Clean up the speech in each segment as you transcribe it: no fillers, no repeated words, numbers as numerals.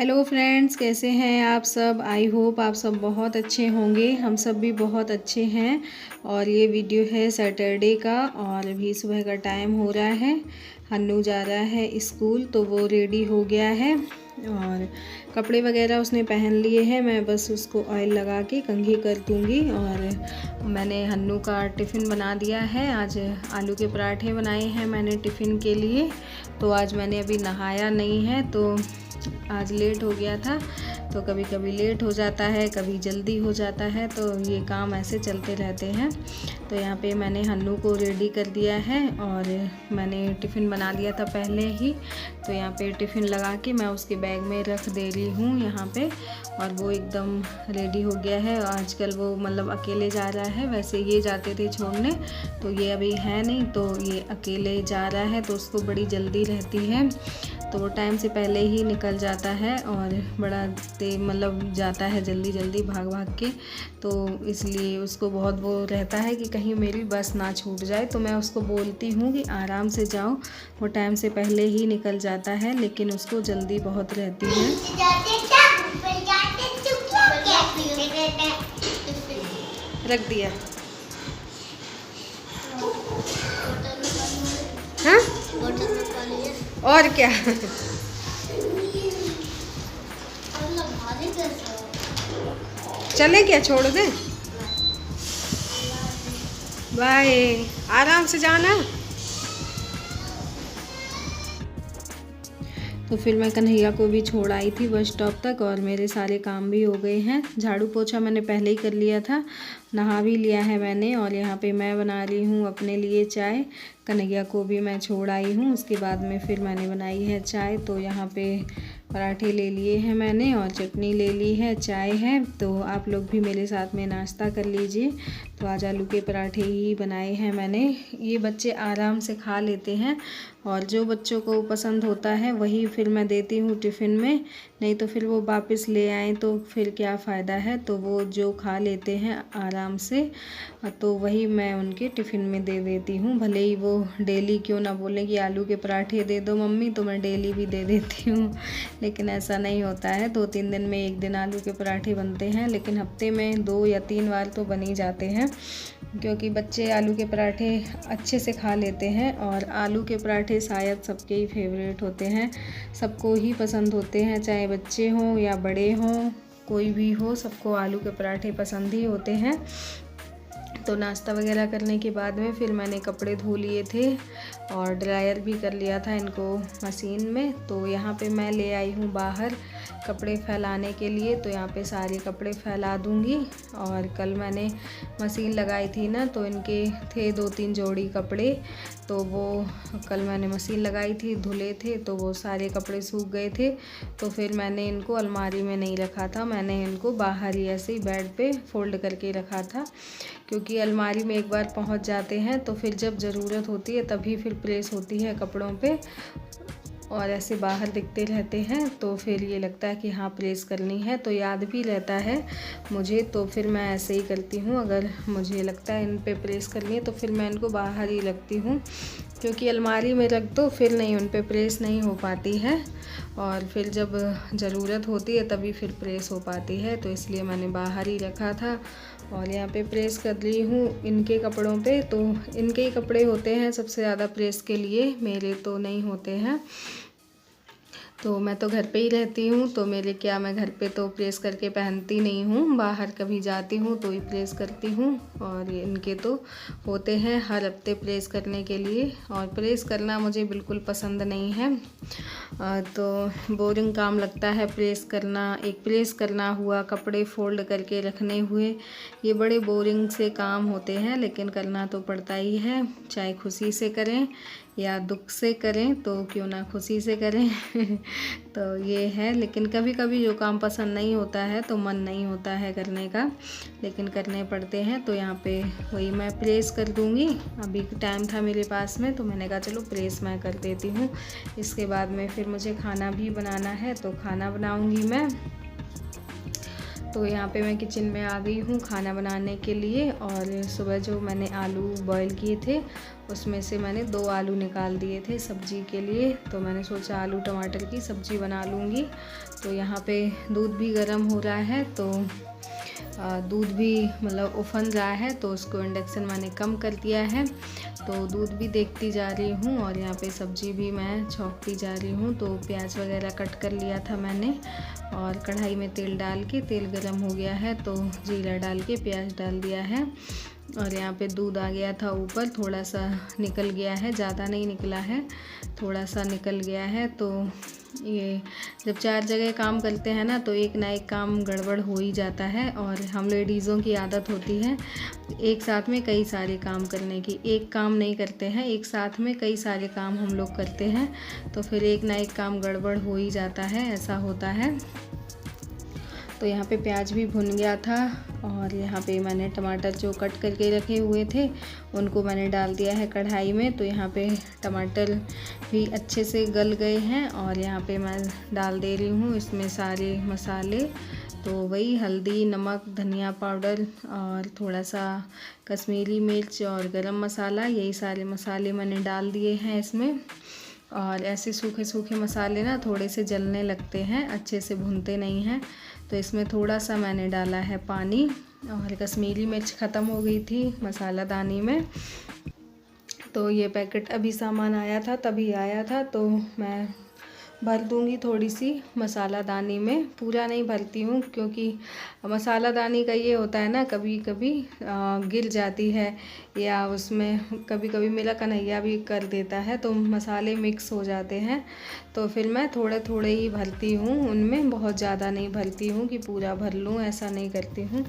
Hello friends, कैसे हैं आप सब। आई होप आप सब बहुत अच्छे होंगे। हम सब भी बहुत अच्छे हैं। और ये वीडियो है सैटरडे का और अभी सुबह का टाइम हो रहा है। हन्नू जा रहा है स्कूल, तो वो रेडी हो गया है और कपड़े वगैरह उसने पहन लिए हैं। मैं बस उसको ऑयल लगा के कंघी कर दूँगी। और मैंने हन्नू का टिफ़िन बना दिया है। आज आलू के पराठे बनाए हैं मैंने टिफ़िन के लिए। तो आज मैंने अभी नहाया नहीं है, तो आज लेट हो गया था। तो कभी कभी लेट हो जाता है, कभी जल्दी हो जाता है, तो ये काम ऐसे चलते रहते हैं। तो यहाँ पे मैंने हन्नू को रेडी कर दिया है और मैंने टिफ़िन बना लिया था पहले ही। तो यहाँ पे टिफ़िन लगा के मैं उसके बैग में रख दे रही हूँ यहाँ पे। और वो एकदम रेडी हो गया है। आजकल वो मतलब अकेले जा रहा है, वैसे ये जाते थे छोड़ने, तो ये अभी है नहीं, तो ये अकेले जा रहा है। तो उसको बड़ी जल्दी रहती है, तो वो टाइम से पहले ही निकल जाता है और बड़ा मतलब जाता है जल्दी जल्दी भाग भाग के। तो इसलिए उसको बहुत वो रहता है कि कहीं मेरी बस ना छूट जाए। तो मैं उसको बोलती हूँ कि आराम से जाओ। वो टाइम से पहले ही निकल जाता है, लेकिन उसको जल्दी बहुत रहती है। रख दिया हाँ, और क्या। चले क्या, छोड़ दे। बाय, आराम से जाना। तो फिर मैं कन्हैया को भी छोड़ आई थी बस स्टॉप तक और मेरे सारे काम भी हो गए हैं। झाड़ू पोछा मैंने पहले ही कर लिया था, नहा भी लिया है मैंने। और यहाँ पे मैं बना रही हूँ अपने लिए चाय। कन्हैया को भी मैं छोड़ आई हूँ, उसके बाद में फिर मैंने बनाई है चाय। तो यहाँ पे पराठे ले लिए हैं मैंने और चटनी ले ली है, चाय है। तो आप लोग भी मेरे साथ में नाश्ता कर लीजिए। तो आज आलू के पराठे ही बनाए हैं मैंने। ये बच्चे आराम से खा लेते हैं और जो बच्चों को पसंद होता है वही फिर मैं देती हूँ टिफ़िन में। नहीं तो फिर वो वापस ले आएँ तो फिर क्या फ़ायदा है। तो वो जो खा लेते हैं आराम से, तो वही मैं उनके टिफ़िन में दे देती हूँ। भले ही वो डेली क्यों ना बोले कि आलू के पराठे दे दो मम्मी, तो मैं डेली भी दे देती हूँ, लेकिन ऐसा नहीं होता है। 2-3 दिन में 1 दिन आलू के पराठे बनते हैं, लेकिन हफ्ते में 2 या 3 बार तो बन ही जाते हैं, क्योंकि बच्चे आलू के पराठे अच्छे से खा लेते हैं। और आलू के पराठे शायद सबके ही फेवरेट होते हैं, सबको ही पसंद होते हैं, चाहे बच्चे हों या बड़े हों, कोई भी हो, सबको आलू के पराठे पसंद ही होते हैं। तो नाश्ता वगैरह करने के बाद में फिर मैंने कपड़े धो लिए थे और ड्रायर भी कर लिया था इनको मशीन में। तो यहाँ पे मैं ले आई हूँ बाहर कपड़े फैलाने के लिए। तो यहाँ पे सारे कपड़े फैला दूँगी। और कल मैंने मशीन लगाई थी ना, तो इनके थे 2-3 जोड़ी कपड़े, तो वो कल मैंने मशीन लगाई थी, धुले थे, तो वो सारे कपड़े सूख गए थे। तो फिर मैंने इनको अलमारी में नहीं रखा था, मैंने इनको बाहर ही ऐसे ही बेड पे फोल्ड करके रखा था, क्योंकि अलमारी में एक बार पहुंच जाते हैं तो फिर जब ज़रूरत होती है तभी फिर प्रेस होती है कपड़ों पे, और ऐसे बाहर दिखते रहते हैं तो फिर ये लगता है कि हाँ प्रेस करनी है, तो याद भी रहता है मुझे। तो फिर मैं ऐसे ही करती हूँ, अगर मुझे लगता है इन पे प्रेस करनी है तो फिर मैं इनको बाहर ही रखती हूँ, क्योंकि अलमारी में रख दो फिर नहीं, उन पे प्रेस नहीं हो पाती है, और फिर जब ज़रूरत होती है तभी फिर प्रेस हो पाती है। तो इसलिए मैंने बाहर ही रखा था। और यहाँ पे प्रेस कर रही हूँ इनके कपड़ों पे। तो इनके ही कपड़े होते हैं सबसे ज़्यादा प्रेस के लिए, मेरे तो नहीं होते हैं। तो मैं तो घर पे ही रहती हूँ, तो मेरे क्या, मैं घर पे तो प्रेस करके पहनती नहीं हूँ, बाहर कभी जाती हूँ तो ही प्रेस करती हूँ। और इनके तो होते हैं हर हफ्ते प्रेस करने के लिए, और प्रेस करना मुझे बिल्कुल पसंद नहीं है। तो बोरिंग काम लगता है प्रेस करना। एक प्रेस करना हुआ, कपड़े फोल्ड करके रखने हुए, ये बड़े बोरिंग से काम होते हैं, लेकिन करना तो पड़ता ही है, चाहे खुशी से करें या दुख से करें, तो क्यों ना खुशी से करें। तो ये है, लेकिन कभी कभी जो काम पसंद नहीं होता है तो मन नहीं होता है करने का, लेकिन करने पड़ते हैं। तो यहाँ पे वही मैं प्रेस कर दूँगी। अभी टाइम था मेरे पास में, तो मैंने कहा चलो प्रेस मैं कर देती हूँ। इसके बाद में फिर मुझे खाना भी बनाना है, तो खाना बनाऊँगी मैं। तो यहाँ पे मैं किचन में आ गई हूँ खाना बनाने के लिए। और सुबह जो मैंने आलू बॉईल किए थे उसमें से मैंने 2 आलू निकाल दिए थे सब्जी के लिए। तो मैंने सोचा आलू टमाटर की सब्ज़ी बना लूँगी। तो यहाँ पे दूध भी गर्म हो रहा है, तो दूध भी मतलब उफन रहा है, तो उसको इंडक्शन मैंने कम कर दिया है। तो दूध भी देखती जा रही हूँ और यहाँ पे सब्ज़ी भी मैं छौंकती जा रही हूँ। तो प्याज वगैरह कट कर लिया था मैंने और कढ़ाई में तेल डाल के, तेल गरम हो गया है तो जीरा डाल के प्याज डाल दिया है। और यहाँ पे दूध आ गया था ऊपर, थोड़ा सा निकल गया है, ज़्यादा नहीं निकला है, थोड़ा सा निकल गया है। तो ये जब 4 जगह काम करते हैं ना तो एक ना एक काम गड़बड़ हो ही जाता है। और हम लेडीज़ों की आदत होती है एक साथ में कई सारे काम करने की। एक काम नहीं करते हैं, एक साथ में कई सारे काम हम लोग करते हैं, तो फिर एक ना एक काम गड़बड़ हो ही जाता है, ऐसा होता है। तो यहाँ पे प्याज भी भुन गया था और यहाँ पे मैंने टमाटर जो कट करके रखे हुए थे उनको मैंने डाल दिया है कढ़ाई में। तो यहाँ पे टमाटर भी अच्छे से गल गए हैं और यहाँ पे मैं डाल दे रही हूँ इसमें सारे मसाले। तो वही हल्दी, नमक, धनिया पाउडर और थोड़ा सा कश्मीरी मिर्च और गरम मसाला, यही सारे मसाले मैंने डाल दिए हैं इसमें। और ऐसे सूखे सूखे मसाले ना थोड़े से जलने लगते हैं, अच्छे से भुनते नहीं हैं। तो इसमें थोड़ा सा मैंने डाला है पानी। और कश्मीरी मिर्च ख़त्म हो गई थी मसालादानी में, तो ये पैकेट अभी सामान आया था, तभी आया था, तो मैं भर दूँगी थोड़ी सी मसालादानी में। पूरा नहीं भरती हूँ क्योंकि मसालादानी का ये होता है ना, कभी कभी गिर जाती है या उसमें कभी कभी मेरा कन्हैया भी कर देता है तो मसाले मिक्स हो जाते हैं। तो फिर मैं थोड़े थोड़े ही भरती हूँ उनमें, बहुत ज़्यादा नहीं भरती हूँ कि पूरा भर लूँ, ऐसा नहीं करती हूँ,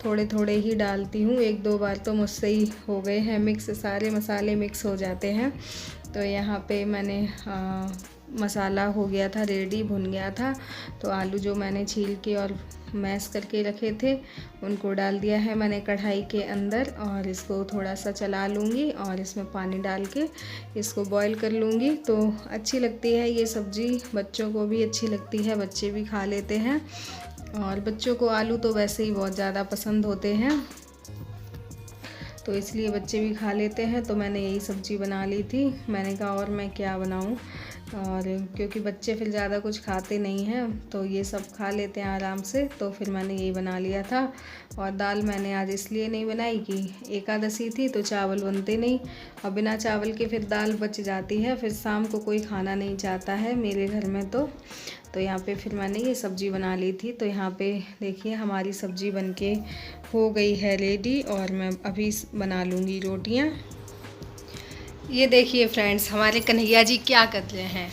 थोड़े थोड़े ही डालती हूँ। 1-2 बार तो मुझसे ही हो गए हैं मिक्स, सारे मसाले मिक्स हो जाते हैं। तो यहाँ पे मैंने मसाला हो गया था रेडी, भुन गया था। तो आलू जो मैंने छील के और मैश करके रखे थे उनको डाल दिया है मैंने कढ़ाई के अंदर और इसको थोड़ा सा चला लूँगी और इसमें पानी डाल के इसको बॉईल कर लूँगी। तो अच्छी लगती है ये सब्ज़ी, बच्चों को भी अच्छी लगती है, बच्चे भी खा लेते हैं। और बच्चों को आलू तो वैसे ही बहुत ज़्यादा पसंद होते हैं, तो इसलिए बच्चे भी खा लेते हैं। तो मैंने यही सब्ज़ी बना ली थी। मैंने कहा और मैं क्या बनाऊं, और क्योंकि बच्चे फिर ज़्यादा कुछ खाते नहीं हैं तो ये सब खा लेते हैं आराम से, तो फिर मैंने यही बना लिया था। और दाल मैंने आज इसलिए नहीं बनाई कि एकादशी थी तो चावल बनते नहीं, और बिना चावल के फिर दाल बच जाती है, फिर शाम को कोई खाना नहीं चाहता है मेरे घर में। तो यहाँ पे फिर मैंने ये सब्ज़ी बना ली थी। तो यहाँ पे देखिए हमारी सब्ज़ी बनके हो गई है रेडी और मैं अभी बना लूँगी रोटियाँ। ये देखिए फ्रेंड्स, हमारे कन्हैया जी क्या कर रहे हैं।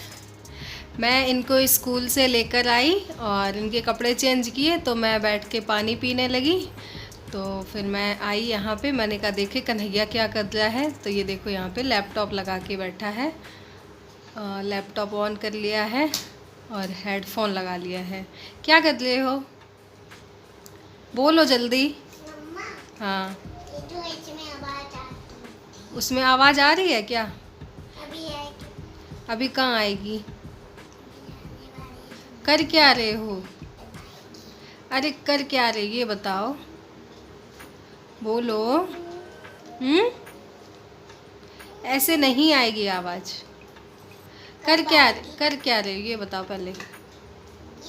मैं इनको स्कूल से लेकर आई और इनके कपड़े चेंज किए तो मैं बैठ के पानी पीने लगी। तो फिर मैं आई यहाँ पे, मैंने कहा देखे कन्हैया क्या कर रहा है। तो ये देखो यहाँ पे लैपटॉप लगा के बैठा है, लैपटॉप ऑन कर लिया है और हेडफोन लगा लिया है। क्या कर रहे हो, बोलो जल्दी। हाँ, उसमें आवाज़ आ रही है क्या? अभी कहाँ आएगी? कर क्या रहे हो? अरे कर क्या रहे ये बताओ, बोलो। ऐसे नहीं आएगी आवाज़। कर क्या रहे ये बताओ पहले। ये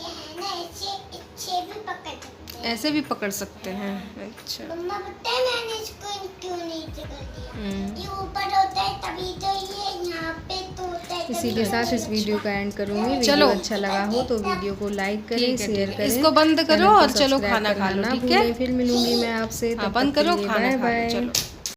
है ना, ऐसे भी पकड़ सकते हैं। ऐसे भी पकड़ सकते हैं, अच्छा। मम्मा पता है मैंने इसको क्यों नीचे कर दिया? ये ऊपर होता है तभी तो ये यहाँ पे तो होता है। इसी के साथ इस वीडियो का एंड करूँगी। चलो अच्छा लगा हो तो वीडियो को लाइक करें, शेयर करें, इसको बंद करो और चलो खाना खा लो, ठीक है? फिर मिलूंगी मैं आपसे, बंद करो, खाना खा लो, चलो।